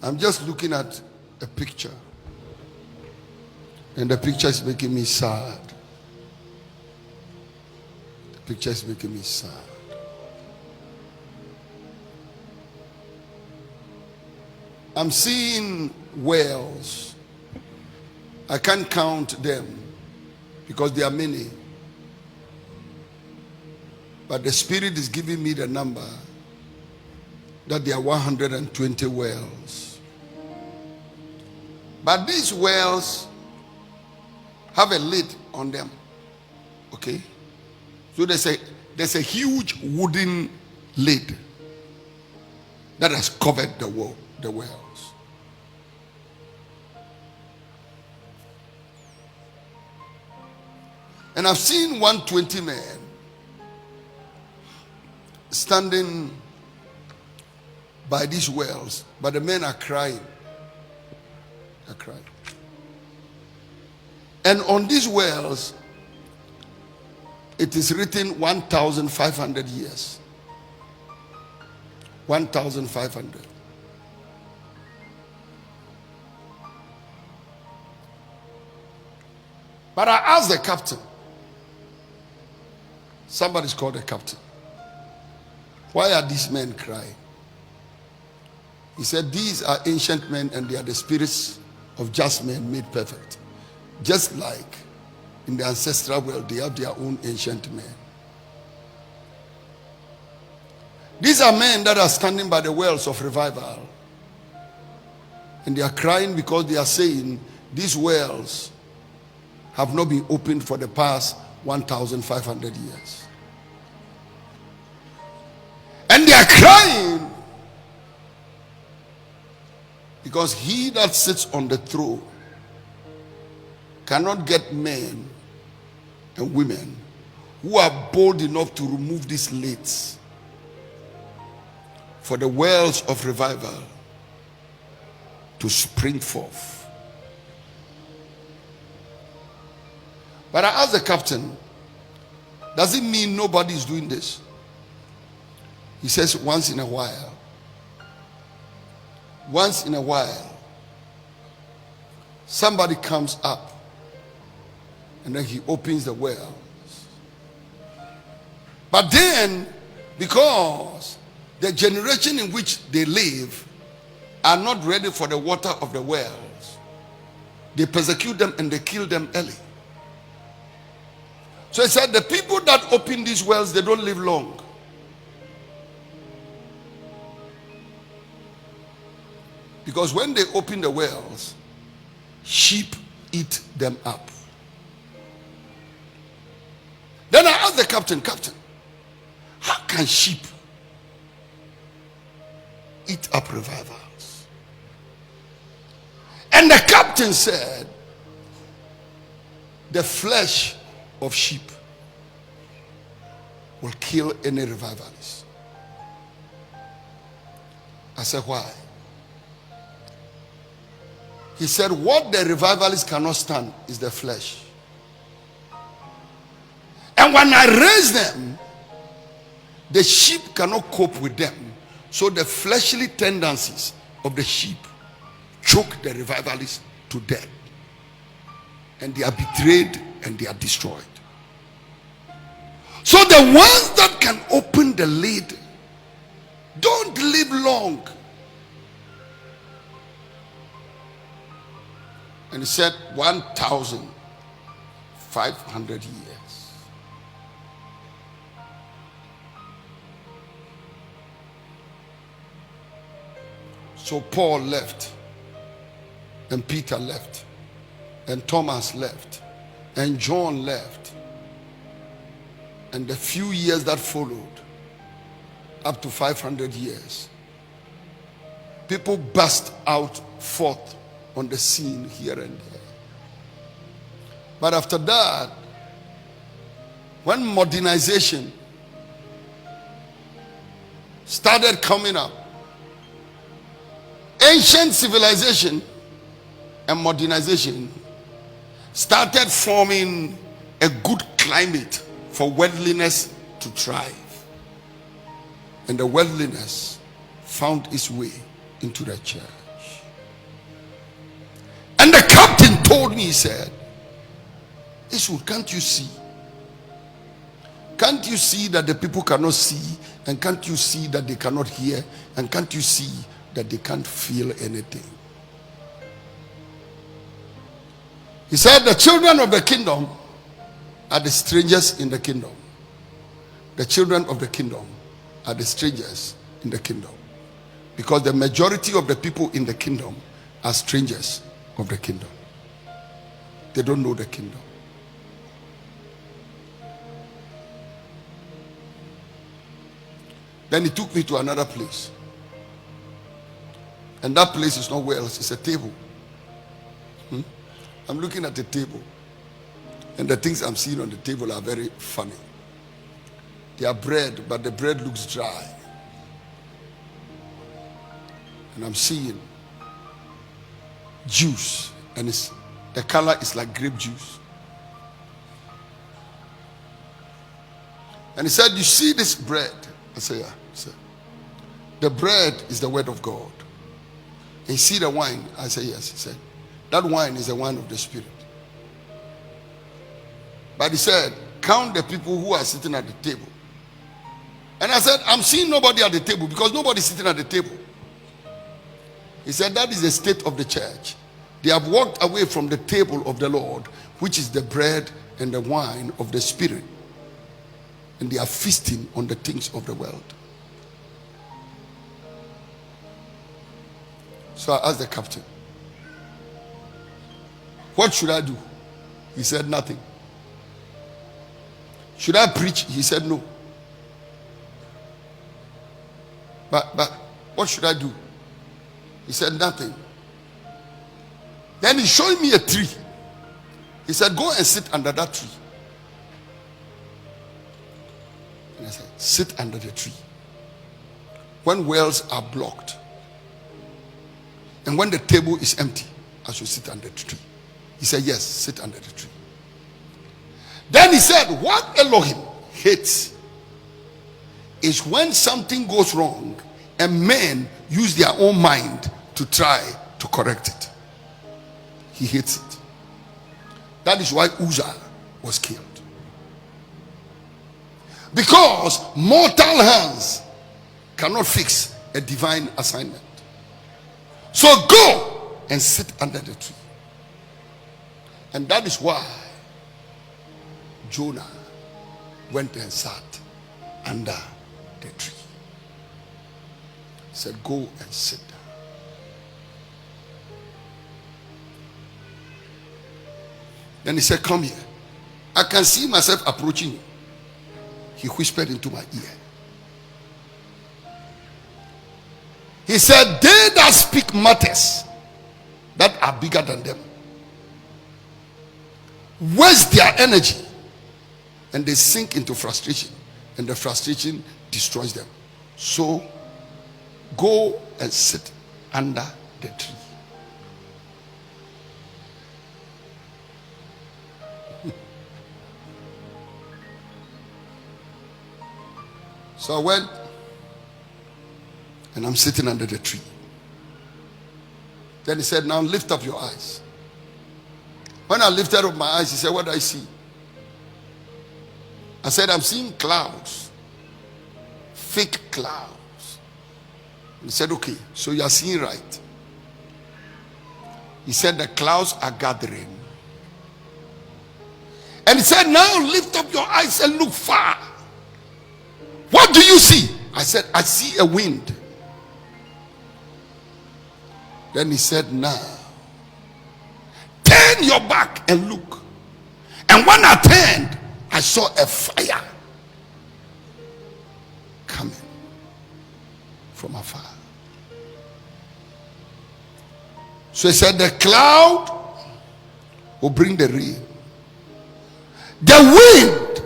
I'm just looking at a picture, and the picture is making me sad. The picture is making me sad. I'm seeing wells. I can't count them because there are many. But the Spirit is giving me the number that there are 120 wells. But these wells have a lid on them. Okay? So there's a huge wooden lid that has covered the wells. And I've seen 120 men standing by these wells, but the men are crying. They're crying. And on these wells, it is written 1,500 years. 1,500. But I asked the captain. Somebody's called the captain. Why are these men crying? He said, these are ancient men and they are the spirits of just men made perfect. Just like in the ancestral world, they have their own ancient men. These are men that are standing by the wells of revival. And they are crying because they are saying these wells have not been opened for the past 1,500 years. And they are crying because he that sits on the throne cannot get men and women who are bold enough to remove these lids for the wells of revival to spring forth. But I asked the captain, does it mean nobody is doing this? He says once in a while. Once in a while, somebody comes up and then he opens the wells. But then, because the generation in which they live are not ready for the water of the wells, they persecute them and they kill them early. So he said the people that open these wells, they don't live long. Because when they open the wells, sheep eat them up. Then I asked the captain, how can sheep eat up revivals? And the captain said, the flesh of sheep will kill any revivalist. I said, why? He said, what the revivalists cannot stand is the flesh. And when I raise them, the sheep cannot cope with them. So the fleshly tendencies of the sheep choke the revivalists to death. And they are betrayed and they are destroyed. So the ones that can open the lid don't live long. And he said 1,500 years. So Paul left, and Peter left, and Thomas left, and John left. And the few years that followed, up to 500 years, people burst out forth on the scene here and there. But after that, when modernization started coming up, ancient civilization and modernization started forming a good climate for worldliness to thrive. And the worldliness found its way into the church. told me, he said, "Eastwood, can't you see? Can't you see that the people cannot see? And can't you see that they cannot hear? And can't you see that they can't feel anything?" He said, "The children of the kingdom are the strangers in the kingdom. The children of the kingdom are the strangers in the kingdom. Because the majority of the people in the kingdom are strangers of the kingdom. They don't know the kingdom." Then he took me to another place. And that place is not Wales, it's a table. I'm looking at the table. And the things I'm seeing on the table are very funny. They are bread, but the bread looks dry. And I'm seeing juice, and the color is like grape juice. And he said, "You see this bread?" I said, "Yeah." He said, "The bread is the word of God. And you see the wine?" I said, "Yes." He said, "That wine is the wine of the Spirit." But he said, "Count the people who are sitting at the table." And I said, "I'm seeing nobody at the table because nobody's sitting at the table." He said, "That is the state of the church. They have walked away from the table of the Lord, which is the bread and the wine of the Spirit. And they are feasting on the things of the world." So I asked the captain, "What should I do?" He said, "Nothing." "Should I preach?" He said, "No." But what should I do?" He said, "Nothing." Then he showed me a tree. He said, "Go and sit under that tree." And I said, "Sit under the tree. When wells are blocked and when the table is empty, I should sit under the tree." He said, "Yes, sit under the tree." Then he said, "What Elohim hates is when something goes wrong and men use their own mind to try to correct it. He hates it. That is why Uzzah was killed. Because mortal hands cannot fix a divine assignment. So go and sit under the tree." And that is why Jonah went and sat under the tree. He said, "Go and sit down." Then he said, "Come here. I can see myself approaching you." He whispered into my ear. He said, "They that speak matters that are bigger than them waste their energy and they sink into frustration, and the frustration destroys them. So go and sit under the tree." So I went and I'm sitting under the tree. Then he said, "Now lift up your eyes." When I lifted up my eyes, he said, "What do I see?" I said, "I'm seeing clouds, fake clouds." He said, "Okay, so you are seeing right." He said, "The clouds are gathering." And he said, "Now lift up your eyes and look far. What do you see?" I said, "I see a wind." Then he said, "Now turn your back and look." And when I turned, I saw a fire coming from afar. So he said, "The cloud will bring the rain. The wind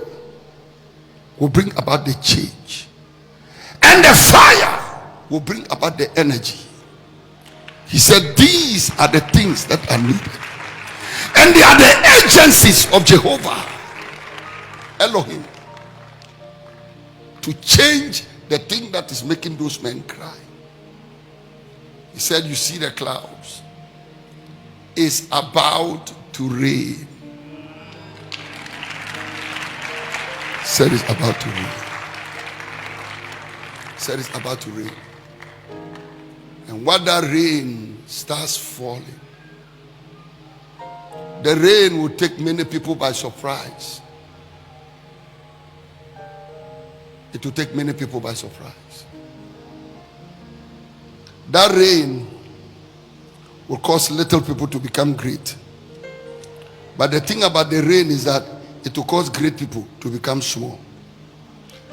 will bring about the change. And the fire will bring about the energy." He said, "These are the things that are needed. And they are the agencies of Jehovah, Elohim, to change the thing that is making those men cry." He said, "You see the clouds. is about to rain. Said it's about to rain. Said it's about to rain. And when that rain starts falling, the rain will take many people by surprise. It will take many people by surprise. That rain will cause little people to become great. But the thing about the rain is that it will cause great people to become small.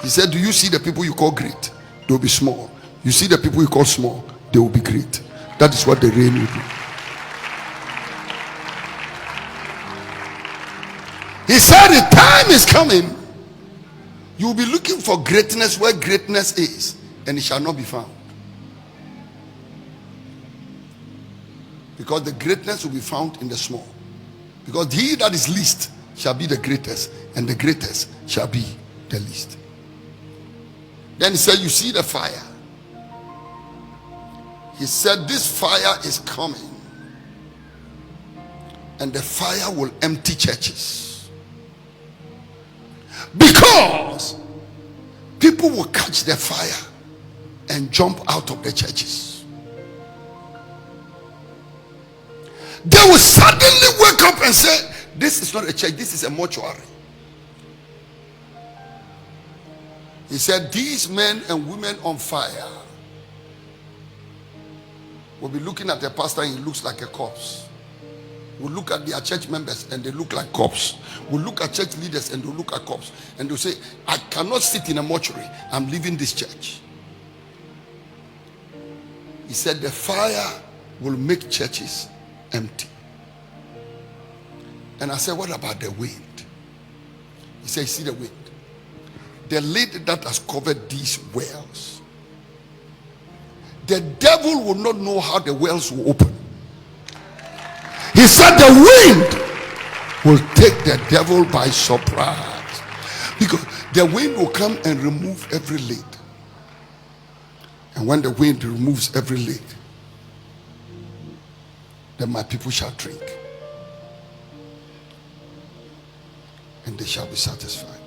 He said, do you see the people you call great? They will be small. You see the people you call small, they will be great. That is what the rain will do. He said the time is coming. You will be looking for greatness where greatness is, and it shall not be found. Because the greatness will be found in the small. Because he that is least shall be the greatest, and the greatest shall be the least. Then he said, you see the fire. He said, this fire is coming, and the fire will empty churches. Because people will catch the fire and jump out of the churches. They will suddenly wake up and say, this is not a church, this is a mortuary. He said, these men and women on fire will be looking at the pastor and he looks like a corpse. We'll look at their church members and they look like corpse. We'll look at church leaders and they'll look like corpse. And they'll say, I cannot sit in a mortuary. I'm leaving this church. He said, the fire will make churches empty. And I said, what about the wind? He said, you see the wind? The lid that has covered these wells. The devil will not know how the wells will open. He said the wind will take the devil by surprise. Because the wind will come and remove every lid. And when the wind removes every lid, then my people shall drink. And they shall be satisfied.